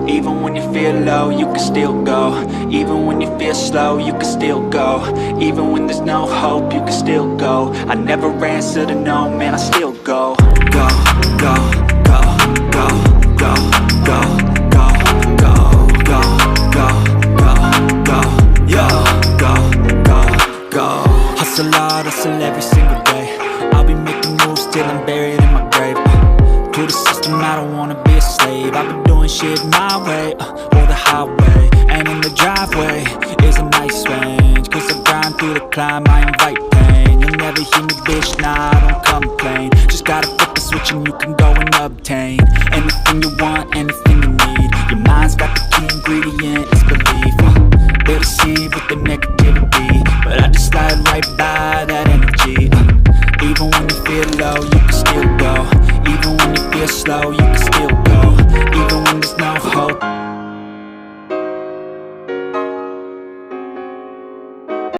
Even when you feel low, you can still go. Even when you feel slow, you can still go. Even when there's no hope, you can still go. I never answer to no, man, I still go. Go, go, go, go, go, go, go, go, go, go, go, go, yo, go, go, go. Hustle hard, hustle every single day. I'll be making moves till I'm buried in my grave. To the system, I don't wanna be a slave. I've been doing shit my way, or the highway. And in the driveway is a nice range, cause I grind through the climb, I invite pain. You'll never hear me, bitch, nah, I don't complain. Just gotta flip the switch and you can go and obtain anything you want, anything you need. Your mind's got the key ingredient, it's belief. They deceive with the negativity, but I just slide right by that energy. Even when you feel low, you can still go. Even when you feel slow, you can still go.